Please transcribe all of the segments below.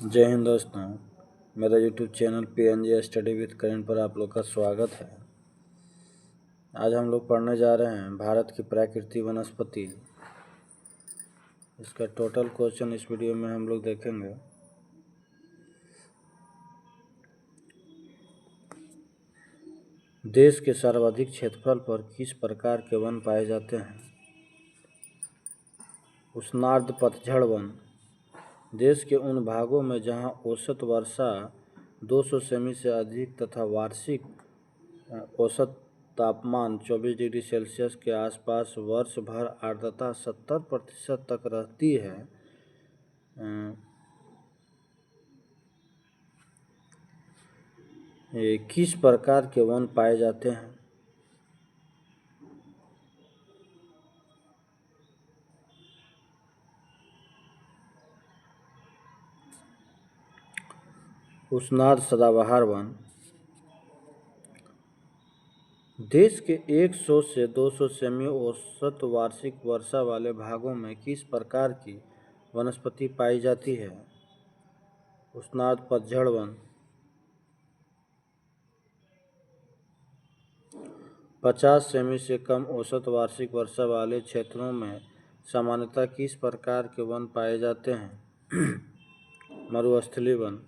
जय हिंद दोस्तों। मेरा YouTube channel PNG study with Karan पर आप लोग का स्वागत है। आज हम लोग पढ़ने जा रहे हैं भारत की प्राकृतिक वनस्पति। इसका टोटल क्वेश्चन इस वीडियो में हम लोग देखेंगे। देश के सर्वाधिक क्षेत्रफल पर किस प्रकार के वन पाए जाते हैं? उष्णार्ध पतझड़ वन। देश के उन भागों में जहां औसत वर्षा 200 सेमी से अधिक तथा वार्षिक औसत तापमान 24 डिग्री सेल्सियस के आसपास वर्ष भर आर्द्रता 70% तक रहती है, ये किस प्रकार के वन पाए जाते हैं? उष्णार्ध सदाबहार वन। देश के 100 से 200 सेमी औसत वार्षिक वर्षा वाले भागों में किस प्रकार की वनस्पति पाई जाती है? उष्णार्ध पतझड़ वन। 50 सेमी से कम औसत वार्षिक वर्षा वाले क्षेत्रों में सामान्यतः किस प्रकार के वन पाए जाते हैं? मरुस्थलीय वन।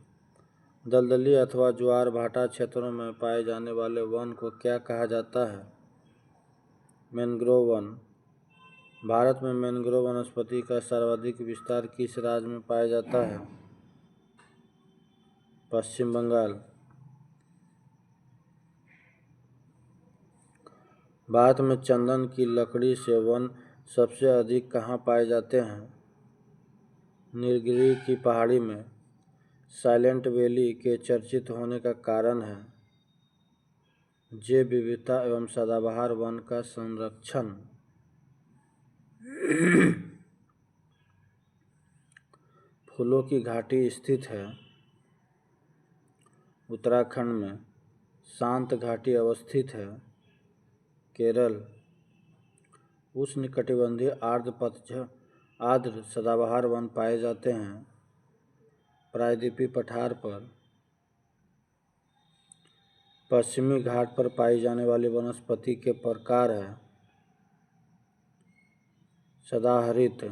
दलदली अथवा ज्वार भाटा क्षेत्रों में पाए जाने वाले वन को क्या कहा जाता है? Mangrove one. भारत में मैंग्रोव वनस्पति का सर्वाधिक विस्तार किस राज्य में पाया जाता है? पश्चिम बंगाल। भारत में चंदन की लकड़ी से वन सबसे अधिक कहाँ पाए जाते हैं? नीलगिरी की पहाड़ी में। साइलेंट वैली के चर्चित होने का कारण है जैव विविधता एवं सदाबहार वन का संरक्षण। फूलों की घाटी स्थित है उत्तराखंड में। शांत घाटी अवस्थित है केरल। उष्णकटिबंधीय आर्द्र सदाबहार वन पाए जाते हैं प्रायद्वीपीय पठार पर। पश्चिमी घाट पर पाई जाने वाली वनस्पति के प्रकार है सदाहरित।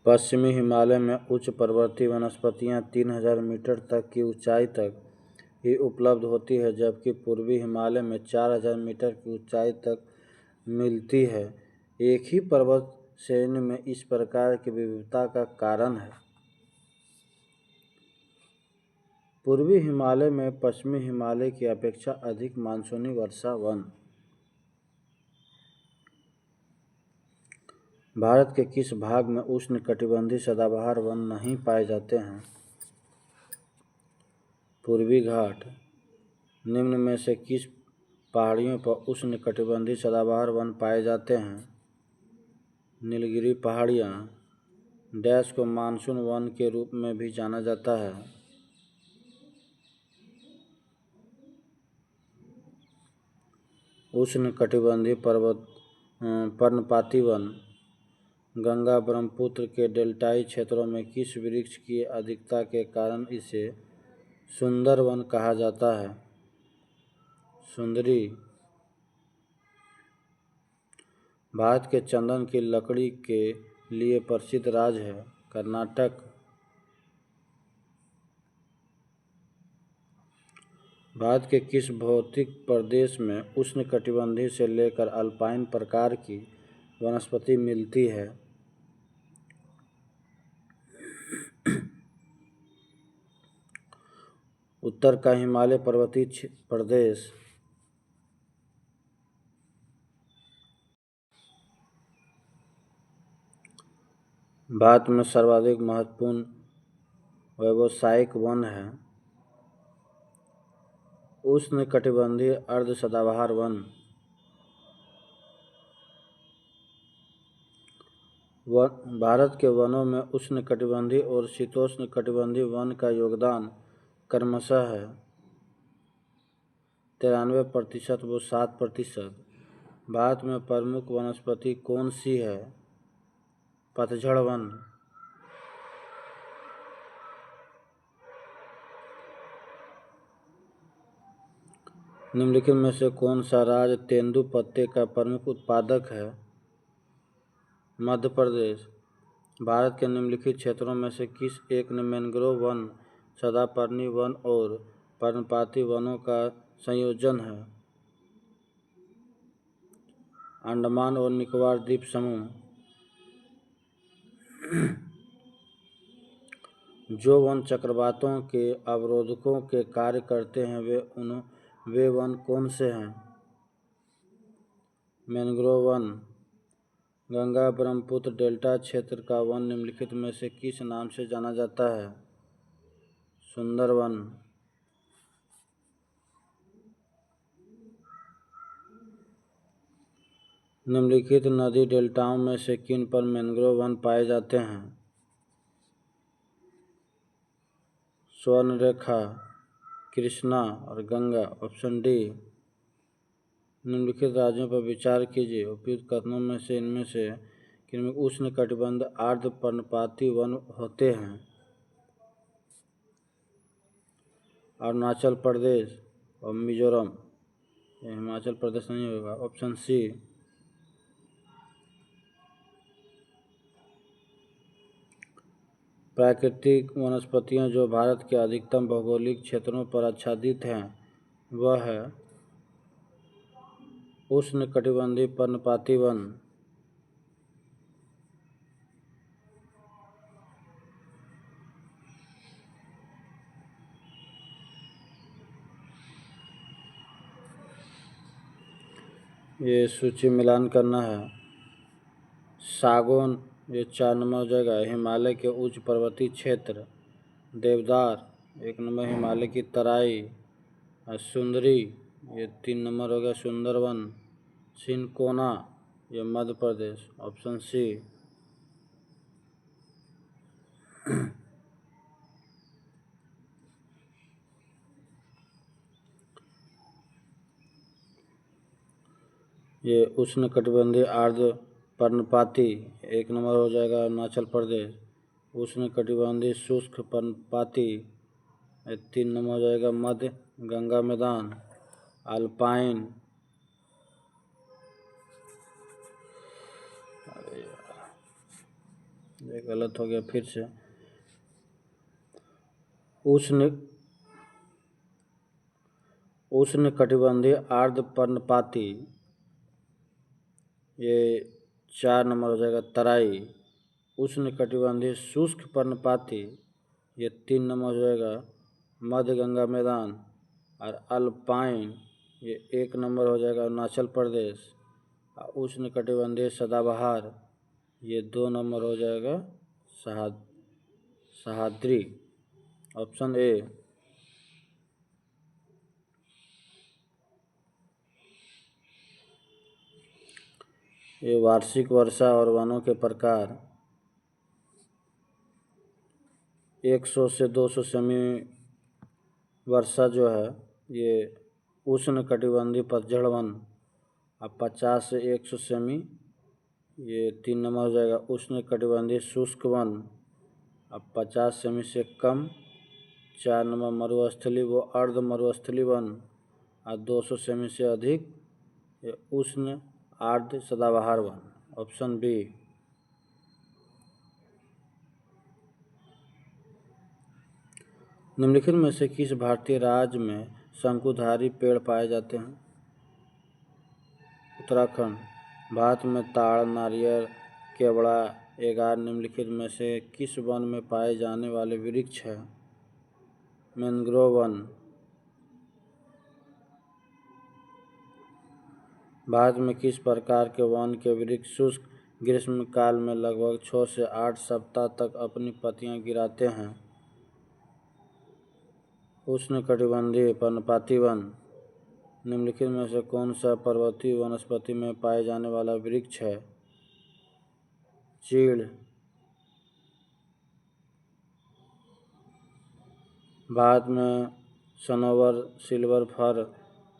पश्चिमी हिमालय में उच्च पर्वतीय वनस्पतियां 3000 मीटर तक की ऊंचाई तक ही उपलब्ध होती है, जबकि पूर्वी हिमालय में 4000 मीटर की ऊंचाई तक मिलती है। एक ही पर्वत श्रेणी में इस प्रकार की विविधता का कारण है पूर्वी हिमालय में पश्चिमी हिमालय की अपेक्षा अधिक मानसूनी वर्षा वन। भारत के किस भाग में उष्णकटिबंधीय सदाबहार वन नहीं पाए जाते हैं? पूर्वी घाट। निम्न में से किस पहाड़ियों पर उष्णकटिबंधीय सदाबहार वन पाए जाते हैं? नीलगिरी पहाड़ियाँ। डैश को मानसून वन के रूप में भी जाना जाता है। उष्णकटिबंधीय पर्णपाती वन। गंगा ब्रह्मपुत्र के डेल्टाई क्षेत्रों में किस वृक्ष की अधिकता के कारण इसे सुंदर वन कहा जाता है? सुंदरी। भारत के चंदन की लकड़ी के लिए प्रसिद्ध राज्य है कर्नाटक। भारत के किस भौतिक प्रदेश में उष्णकटिबंधीय से लेकर अल्पाइन प्रकार की वनस्पति मिलती है? उत्तर का हिमालय पर्वतीय प्रदेश। भारत में सर्वाधिक महत्वपूर्ण व्यावसायिक वन है उष्णकटिबंधीय अर्ध सदाबहार वन। भारत के वनों में उष्णकटिबंधीय और शीतोष्णकटिबंधीय वन का योगदान क्रमशः है 93% व 7%। भारत में प्रमुख वनस्पति कौन सी है? पतझड़ वन। निम्नलिखित में से कौन सा राज्य तेंदुपत्ते का प्रमुख उत्पादक है? मध्य प्रदेश। भारत के निम्नलिखित क्षेत्रों में से किस एक में मैंग्रोव वन, सदापर्णी वन और पर्णपाती वनों का संयोजन है? अंडमान और निकोबार द्वीप समूह। जो वन चक्रवातों के अवरोधकों के कार्य करते हैं वे वन कौन से हैं? Mangrove one. Ganga Brahmaputra delta क्षेत्र का वन निम्नलिखित में से किस नाम से जाना जाता है? सुंदरवन। निम्नलिखित नदी डेल्टाओं में से किन पर मैंग्रोव वन पाए जाते हैं? स्वर्णरेखा, कृष्णा और गंगा। Option D. निम्नलिखित राज्यों पर विचार कीजिए। उपयुक्त कथनों में से इनमें से किनमें उष्णकटिबंध आर्द्र पर्णपाती वन होते हैं? अरुणाचल प्रदेश और मिजोरम। हिमाचल प्रदेश नहीं होगा। Option C. प्राकृतिक वनस्पतियां जो भारत के अधिकतम भौगोलिक क्षेत्रों पर आच्छादित हैं वह है उष्णकटिबंधीय पर्णपाती वन। ये सूची मिलान करना है। सागौन ये 4 नंबर हो जाएगा। हिमालय के उच्च पर्वतीय क्षेत्र। देवदार 1 नंबर हिमालय की तराई। और सुंदरी ये 3 नंबर हो गया सुंदरवन। सिनकोना ये मध्य प्रदेश। Option C. ये उष्णकटिबंधीय आर्द्र पर्णपाती 1 नंबर हो जाएगा अरुणाचल प्रदेश। उष्णकटिबंधीय शुष्क पर्णपाती 3 नंबर हो जाएगा मध्य गंगा मैदान। अल्पाइन ये गलत हो गया फिर से। उष्णकटिबंधीय आर्द्र पर्णपाती ये 4 नंबर हो जाएगा तराई। उष्णकटिबंधीय शुष्क पर्णपाती ये 3 नंबर हो जाएगा मध्य गंगा मैदान। और अल्पाइन ये 1 नंबर हो जाएगा अरुणाचल प्रदेश। और उष्णकटिबंधीय सदाबहार ये 2 नंबर हो जाएगा सह्याद्री। Option A. ये वार्षिक वर्षा और वनों के प्रकार 100 से 200 सेमी वर्षा जो है ये उष्णकटिबंधीय पतझड़ वन। अब 50 से 100 सेमी ये 3 नंबर हो जाएगा उष्णकटिबंधीय शुष्क वन। अब 50 सेमी से कम 4 नंबर मरुस्थलीय वो अर्ध मरुस्थलीय वन। और 200 सेमी से अधिक ये उष्ण आर्द्र सदाबहार वन। Option B. निम्नलिखित में से किस भारतीय राज्य में शंकुधारी पेड़ पाए जाते हैं? उत्तराखंड। भारत में ताड़, नारियल, केवड़ा, एगार निम्नलिखित में से किस वन में पाए जाने वाले वृक्ष है? Mangrove one. भारत में किस प्रकार के वन के वृक्ष शुष्क ग्रीष्मकाल में लगभग 6 से 8 सप्ताह तक अपनी पत्तियां गिराते हैं? उष्णकटिबंधीय पर्णपाती वन। निम्नलिखित में से कौन सा पर्वतीय वनस्पति में पाए जाने वाला वृक्ष है? चीड़। भारत में सनोवर, सिल्वर फर,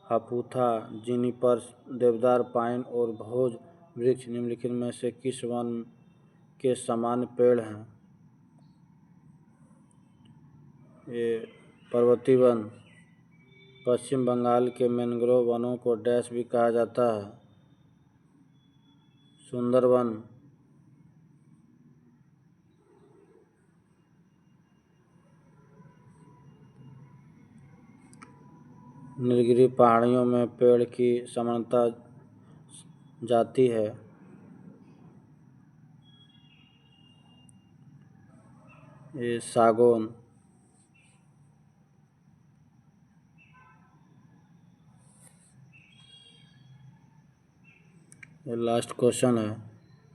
हपूथा, जिनीपर्स, देवदार, पाइन और भोज वृक्ष निम्नलिखित में से किस वन के समान पेड़ हैं। ये पर्वतीय वन। पश्चिम बंगाल के मैंग्रोव वनों को डैश भी कहा जाता है। सुंदरवन। नीलगिरी पहाड़ियों में पेड़ की समानता जाती है। ये सागौन। ये लास्ट क्वेश्चन है।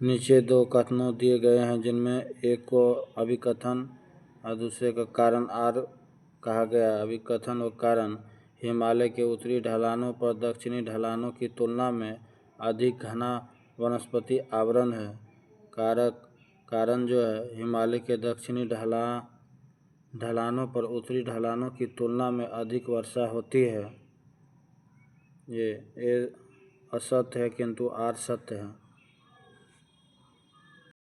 नीचे दो कथनों दिए गए हैं जिनमें एक को अभिकथन और दूसरे का कारण आर कहा गया है। अभिकथन और कारण। हिमालय के उत्तरी ढलानों पर दक्षिणी ढलानों की तुलना में अधिक घना वनस्पति आवरण है। कारण जो है, हिमालय के दक्षिणी ढलानों पर उत्तरी ढलानों की तुलना में अधिक वर्षा होती है। ये असत्य है किंतु आर सत्य है।